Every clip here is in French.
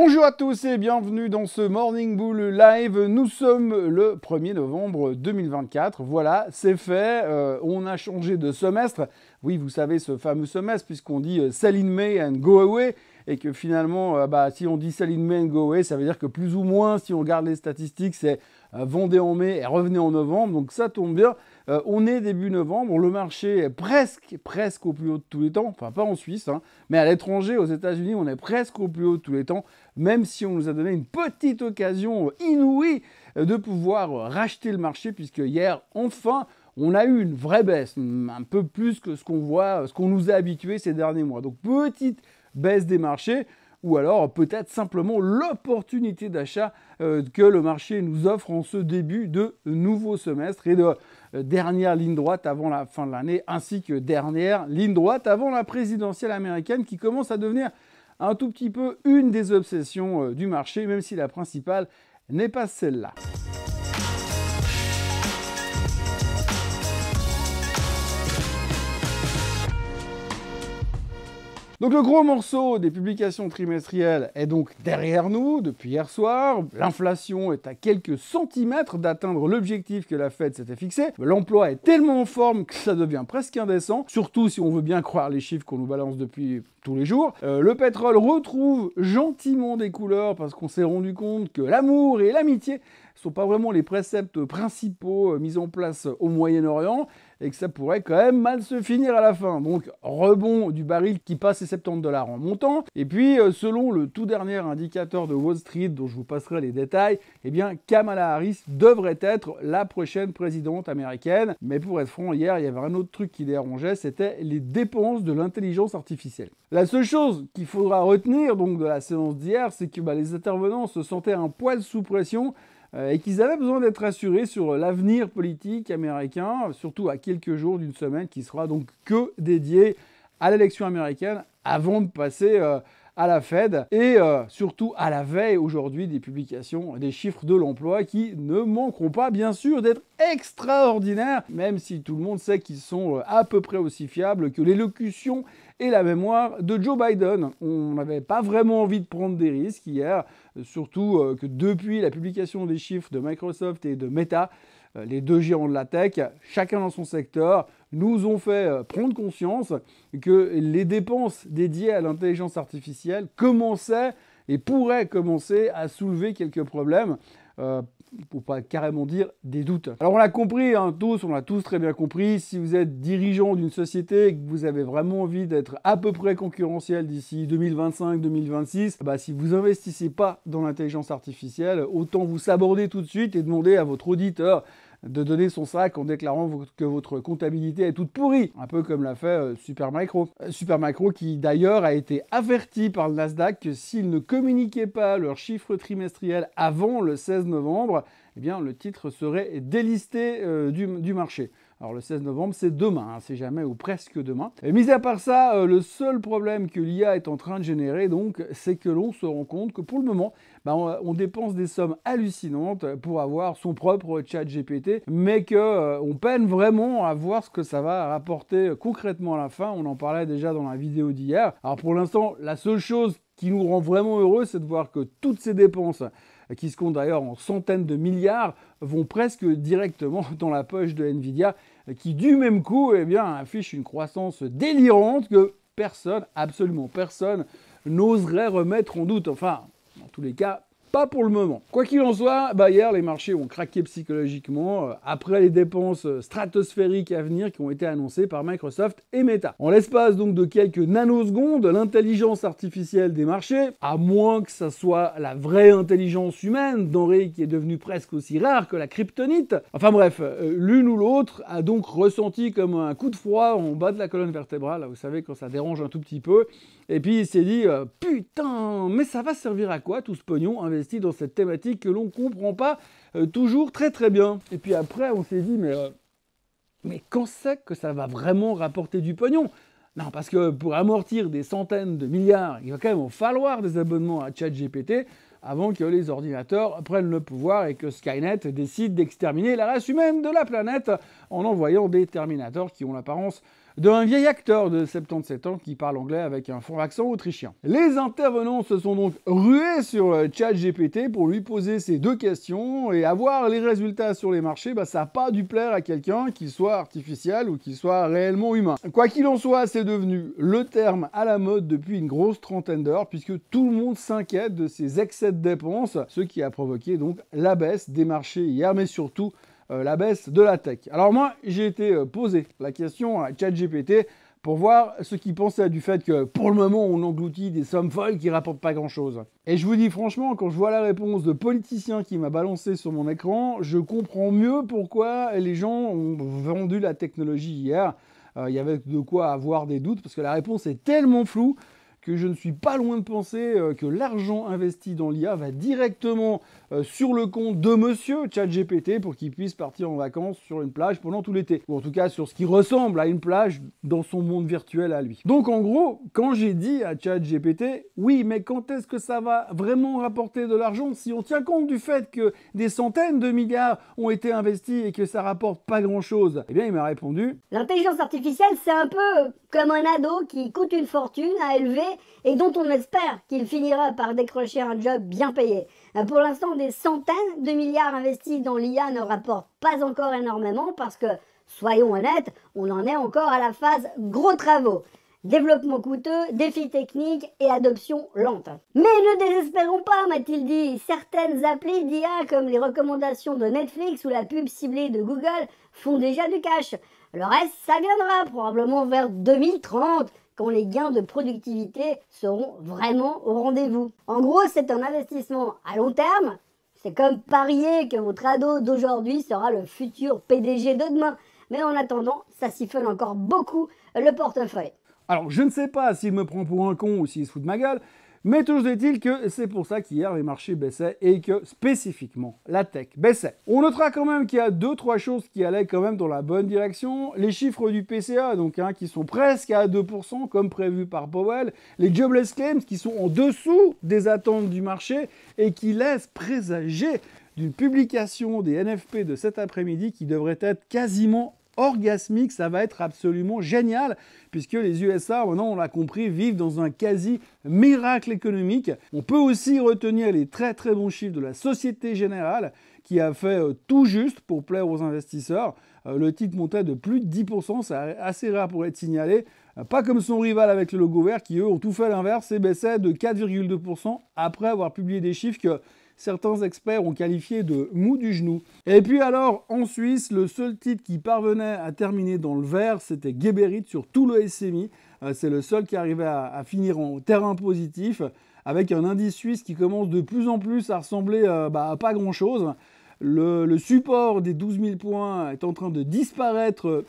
Bonjour à tous et bienvenue dans ce Morning Bull Live. Nous sommes le 1er novembre 2024. Voilà, c'est fait. On a changé de semestre. Oui, vous savez, ce fameux semestre, puisqu'on dit sell in May and go away. Et que finalement, si on dit sell in May and go away, ça veut dire que plus ou moins, si on regarde les statistiques, c'est vendez en mai et revenez en novembre. Donc ça tombe bien. On est début novembre, le marché est presque au plus haut de tous les temps, enfin pas en Suisse, hein, mais à l'étranger, aux États-Unis, on est presque au plus haut de tous les temps, même si on nous a donné une petite occasion inouïe de pouvoir racheter le marché, puisque hier, enfin, on a eu une vraie baisse, un peu plus que ce qu'on voit, ce qu'on nous a habitués ces derniers mois. Donc petite baisse des marchés, ou alors peut-être simplement l'opportunité d'achat que le marché nous offre en ce début de nouveau semestre et de dernière ligne droite avant la fin de l'année, ainsi que dernière ligne droite avant la présidentielle américaine qui commence à devenir un tout petit peu une des obsessions du marché, même si la principale n'est pas celle-là. Donc le gros morceau des publications trimestrielles est donc derrière nous depuis hier soir. L'inflation est à quelques centimètres d'atteindre l'objectif que la Fed s'était fixé. L'emploi est tellement en forme que ça devient presque indécent, surtout si on veut bien croire les chiffres qu'on nous balance depuis tous les jours. Le pétrole retrouve gentiment des couleurs parce qu'on s'est rendu compte que l'amour et l'amitié ne sont pas vraiment les préceptes principaux mis en place au Moyen-Orient et que ça pourrait quand même mal se finir à la fin. Donc rebond du baril qui passe les $70 en montant. Et puis selon le tout dernier indicateur de Wall Street dont je vous passerai les détails, eh bien Kamala Harris devrait être la prochaine présidente américaine. Mais pour être franc, hier il y avait un autre truc qui dérangeait, c'était les dépenses de l'intelligence artificielle. La seule chose qu'il faudra retenir donc de la séance d'hier, c'est que les intervenants se sentaient un poil sous pression et qu'ils avaient besoin d'être rassurés sur l'avenir politique américain, surtout à quelques jours d'une semaine qui sera donc que dédiée à l'élection américaine avant de passer à la Fed et surtout à la veille aujourd'hui des publications des chiffres de l'emploi qui ne manqueront pas bien sûr d'être extraordinaires, même si tout le monde sait qu'ils sont à peu près aussi fiables que l'élocution et la mémoire de Joe Biden. On n'avait pas vraiment envie de prendre des risques hier, surtout que depuis la publication des chiffres de Microsoft et de Meta, les deux géants de la tech, chacun dans son secteur, nous ont fait prendre conscience que les dépenses dédiées à l'intelligence artificielle commençaient et pourraient commencer à soulever quelques problèmes. Pour pas carrément dire des doutes. Alors on l'a compris, hein, on l'a tous très bien compris, si vous êtes dirigeant d'une société et que vous avez vraiment envie d'être à peu près concurrentiel d'ici 2025-2026, si vous investissez pas dans l'intelligence artificielle, autant vous saborder tout de suite et demander à votre auditeur de donner son sac en déclarant que votre comptabilité est toute pourrie, un peu comme l'a fait Supermicro. Supermicro qui d'ailleurs a été averti par le Nasdaq que s'ils ne communiquaient pas leurs chiffres trimestriels avant le 16 novembre, eh bien le titre serait délisté du marché. Alors le 16 novembre, c'est demain, hein, c'est jamais ou presque demain. Et mis à part ça, le seul problème que l'IA est en train de générer, donc, c'est que l'on se rend compte que pour le moment, on dépense des sommes hallucinantes pour avoir son propre chat GPT, mais qu'on peine vraiment à voir ce que ça va rapporter concrètement à la fin. On en parlait déjà dans la vidéo d'hier. Alors pour l'instant, la seule chose qui nous rend vraiment heureux, c'est de voir que toutes ces dépenses, qui se comptent d'ailleurs en centaines de milliards, vont presque directement dans la poche de Nvidia, qui du même coup affiche une croissance délirante que personne, absolument personne, n'oserait remettre en doute. Enfin, dans tous les cas, pas pour le moment. Quoi qu'il en soit, hier, les marchés ont craqué psychologiquement après les dépenses stratosphériques à venir qui ont été annoncées par Microsoft et Meta. En l'espace donc de quelques nanosecondes, l'intelligence artificielle des marchés, à moins que ça soit la vraie intelligence humaine, denrée qui est devenue presque aussi rare que la kryptonite, enfin bref, l'une ou l'autre a donc ressenti comme un coup de froid en bas de la colonne vertébrale, là, vous savez quand ça dérange un tout petit peu, et puis il s'est dit putain, mais ça va servir à quoi tout ce pognon investi dans cette thématique que l'on comprend pas toujours très très bien. Et puis après on s'est dit mais quand c'est que ça va vraiment rapporter du pognon? Non, parce que pour amortir des centaines de milliards, il va quand même en falloir des abonnements à ChatGPT. avant que les ordinateurs prennent le pouvoir et que Skynet décide d'exterminer la race humaine de la planète en envoyant des Terminators qui ont l'apparence d'un vieil acteur de 77 ans qui parle anglais avec un fort accent autrichien. Les intervenants se sont donc rués sur ChatGPT pour lui poser ces deux questions et avoir les résultats sur les marchés, ça n'a pas dû plaire à quelqu'un, qu'il soit artificiel ou qu'il soit réellement humain. Quoi qu'il en soit, c'est devenu le terme à la mode depuis une grosse trentaine d'heures puisque tout le monde s'inquiète de ces excès de dépenses, ce qui a provoqué donc la baisse des marchés hier, mais surtout la baisse de la tech. Alors moi, j'ai été posé la question à ChatGPT pour voir ce qu'il pensait du fait que pour le moment, on engloutit des sommes folles qui rapportent pas grand-chose. Et je vous dis franchement, quand je vois la réponse de politicien qui m'a balancé sur mon écran, je comprends mieux pourquoi les gens ont vendu la technologie hier. Il y avait de quoi avoir des doutes, parce que la réponse est tellement floue que je ne suis pas loin de penser que l'argent investi dans l'IA va directement sur le compte de monsieur ChatGPT pour qu'il puisse partir en vacances sur une plage pendant tout l'été. Ou en tout cas sur ce qui ressemble à une plage dans son monde virtuel à lui. Donc en gros, quand j'ai dit à ChatGPT, oui, mais quand est-ce que ça va vraiment rapporter de l'argent si on tient compte du fait que des centaines de milliards ont été investis et que ça rapporte pas grand-chose? Eh bien, il m'a répondu: l'intelligence artificielle, c'est un peu comme un ado qui coûte une fortune à élever et dont on espère qu'il finira par décrocher un job bien payé. Pour l'instant, des centaines de milliards investis dans l'IA ne rapportent pas encore énormément parce que, soyons honnêtes, on en est encore à la phase gros travaux. Développement coûteux, défis techniques et adoption lente. Mais ne désespérons pas, m'a-t-il dit. Certaines applis d'IA comme les recommandations de Netflix ou la pub ciblée de Google font déjà du cash. Le reste, ça viendra probablement vers 2030, quand les gains de productivité seront vraiment au rendez-vous. En gros, c'est un investissement à long terme. C'est comme parier que votre ado d'aujourd'hui sera le futur PDG de demain. Mais en attendant, ça siphonne encore beaucoup le portefeuille. Alors, je ne sais pas s'il me prend pour un con ou s'il se fout de ma gueule, mais toujours est-il que c'est pour ça qu'hier les marchés baissaient et que spécifiquement la tech baissait. On notera quand même qu'il y a 2-3 choses qui allaient quand même dans la bonne direction. Les chiffres du PCA, donc qui sont presque à 2% comme prévu par Powell. Les jobless claims qui sont en dessous des attentes du marché et qui laissent présager d'une publication des NFP de cet après-midi qui devrait être quasiment orgasmique. Ça va être absolument génial puisque les USA, maintenant on l'a compris, vivent dans un quasi-miracle économique. On peut aussi retenir les très très bons chiffres de la Société Générale qui a fait tout juste pour plaire aux investisseurs. Le titre montait de plus de 10%, c'est assez rare pour être signalé. Pas comme son rival avec le logo vert qui eux ont tout fait l'inverse et baissaient de 4,2% après avoir publié des chiffres que certains experts ont qualifié de mou du genou. Et puis alors, en Suisse, le seul titre qui parvenait à terminer dans le vert, c'était Geberit sur tout le SMI. C'est le seul qui arrivait à finir en terrain positif, avec un indice suisse qui commence de plus en plus à ressembler à pas grand-chose. Le support des 12 000 points est en train de disparaître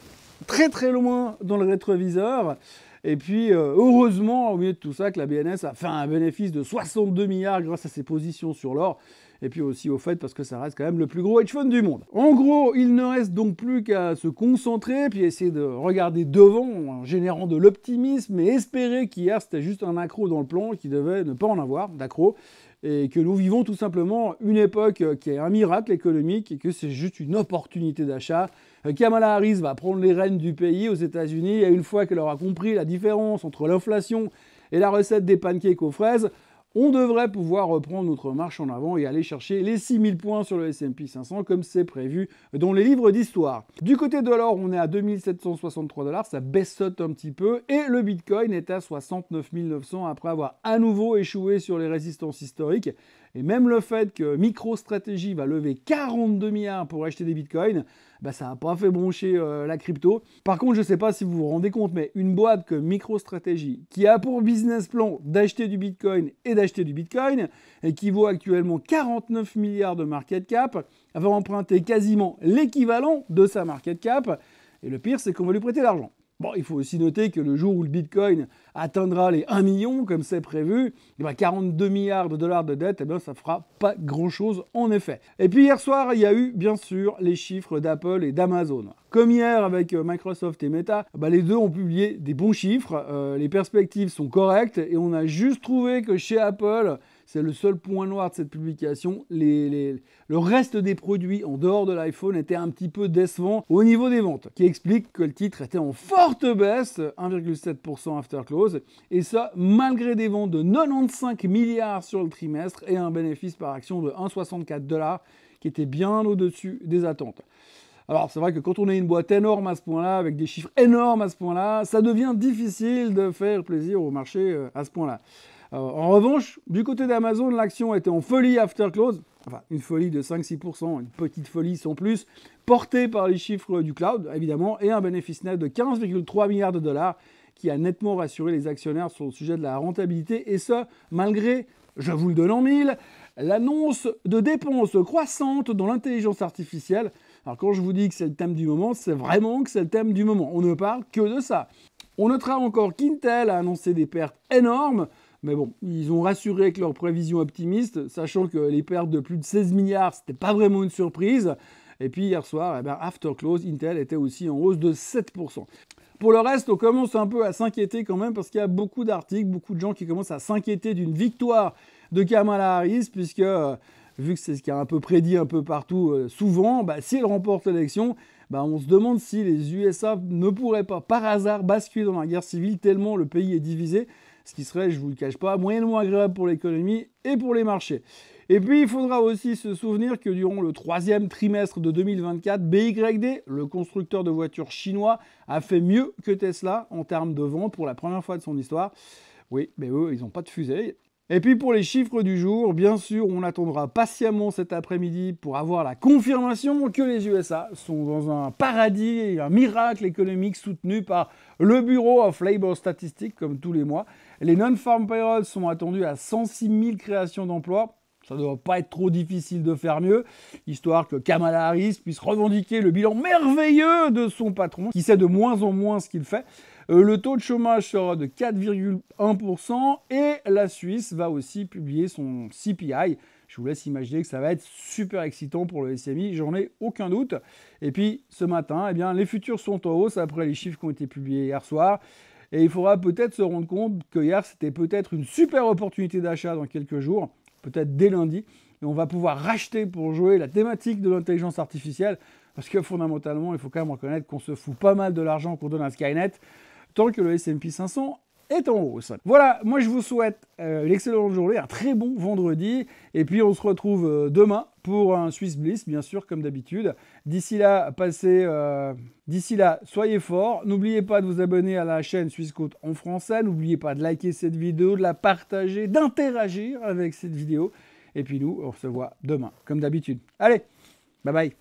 très très loin dans le rétroviseur. Et puis, heureusement, au milieu de tout ça, que la BNS a fait un bénéfice de 62 milliards grâce à ses positions sur l'or. Et puis aussi au fait, parce que ça reste quand même le plus gros hedge fund du monde. En gros, il ne reste donc plus qu'à se concentrer, puis essayer de regarder devant en générant de l'optimisme et espérer qu'hier, c'était juste un accro dans le plan qui devait ne pas en avoir d'accro. Et que nous vivons tout simplement une époque qui est un miracle économique et que c'est juste une opportunité d'achat. Kamala Harris va prendre les rênes du pays aux États-Unis et une fois qu'elle aura compris la différence entre l'inflation et la recette des pancakes aux fraises, on devrait pouvoir reprendre notre marche en avant et aller chercher les 6000 points sur le S&P 500 comme c'est prévu dans les livres d'histoire. Du côté de l'or, on est à 2763 $, ça baissote un petit peu et le Bitcoin est à 69 900 après avoir à nouveau échoué sur les résistances historiques. Et même le fait que MicroStrategy va lever 42 milliards pour acheter des bitcoins, ça n'a pas fait broncher la crypto. Par contre, je ne sais pas si vous vous rendez compte, mais une boîte comme MicroStrategy, qui a pour business plan d'acheter du bitcoin et d'acheter du bitcoin, et qui vaut actuellement 49 milliards de market cap, va emprunter quasiment l'équivalent de sa market cap. Et le pire, c'est qu'on va lui prêter l'argent. Bon, il faut aussi noter que le jour où le Bitcoin atteindra les 1 million, comme c'est prévu, 42 milliards de dollars de dette, ça fera pas grand-chose en effet. Et puis hier soir, il y a eu bien sûr les chiffres d'Apple et d'Amazon. Comme hier avec Microsoft et Meta, les deux ont publié des bons chiffres, les perspectives sont correctes et on a juste trouvé que chez Apple, C'est le seul point noir de cette publication. Le reste des produits en dehors de l'iPhone était un petit peu décevant au niveau des ventes, qui explique que le titre était en forte baisse, 1,7% after close, et ça malgré des ventes de 95 milliards sur le trimestre et un bénéfice par action de 1,64 $, qui était bien au-dessus des attentes. Alors c'est vrai que quand on a une boîte énorme à ce point-là, avec des chiffres énormes à ce point-là, ça devient difficile de faire plaisir au marché à ce point-là. En revanche, du côté d'Amazon, l'action était en folie after close, enfin une folie de 5-6%, une petite folie sans plus, portée par les chiffres du cloud, évidemment, et un bénéfice net de 15,3 milliards de dollars, qui a nettement rassuré les actionnaires sur le sujet de la rentabilité, et ce, malgré, je vous le donne en mille, l'annonce de dépenses croissantes dans l'intelligence artificielle. Alors quand je vous dis que c'est le thème du moment, c'est vraiment que c'est le thème du moment. On ne parle que de ça. On notera encore qu'Intel a annoncé des pertes énormes, mais bon, ils ont rassuré avec leurs prévisions optimistes, sachant que les pertes de plus de 16 milliards, c'était pas vraiment une surprise. Et puis hier soir, after close, Intel était aussi en hausse de 7%. Pour le reste, on commence un peu à s'inquiéter quand même, parce qu'il y a beaucoup d'articles, beaucoup de gens qui commencent à s'inquiéter d'une victoire de Kamala Harris, puisque, vu que c'est ce qui a un peu prédit un peu partout souvent, si elle remporte l'élection, on se demande si les USA ne pourraient pas, par hasard, basculer dans la guerre civile, tellement le pays est divisé, ce qui serait, je ne vous le cache pas, moyennement agréable pour l'économie et pour les marchés. Et puis, il faudra aussi se souvenir que durant le 3e trimestre de 2024, BYD, le constructeur de voitures chinois, a fait mieux que Tesla en termes de vente pour la première fois de son histoire. Oui, mais eux, ils n'ont pas de fusée. Et puis pour les chiffres du jour, bien sûr, on attendra patiemment cet après-midi pour avoir la confirmation que les USA sont dans un paradis et un miracle économique soutenu par le Bureau of Labor Statistics, comme tous les mois. Les non-farm payrolls sont attendus à 106 000 créations d'emplois. Ça ne doit pas être trop difficile de faire mieux, histoire que Kamala Harris puisse revendiquer le bilan merveilleux de son patron, qui sait de moins en moins ce qu'il fait. Le taux de chômage sera de 4,1% et la Suisse va aussi publier son CPI. Je vous laisse imaginer que ça va être super excitant pour le SMI, j'en ai aucun doute. Et puis ce matin, les futurs sont en hausse après les chiffres qui ont été publiés hier soir. Et il faudra peut-être se rendre compte que hier, c'était peut-être une super opportunité d'achat dans quelques jours, peut-être dès lundi. Et on va pouvoir racheter pour jouer la thématique de l'intelligence artificielle. Parce que fondamentalement, il faut quand même reconnaître qu'on se fout pas mal de l'argent qu'on donne à Skynet, tant que le S&P 500 est en hausse. Voilà, moi je vous souhaite une excellente journée, un très bon vendredi, et puis on se retrouve demain pour un Swiss Bliss, bien sûr, comme d'habitude. D'ici là, soyez forts. N'oubliez pas de vous abonner à la chaîne Swissquote en français. N'oubliez pas de liker cette vidéo, de la partager, d'interagir avec cette vidéo. Et puis nous, on se voit demain, comme d'habitude. Allez, bye bye.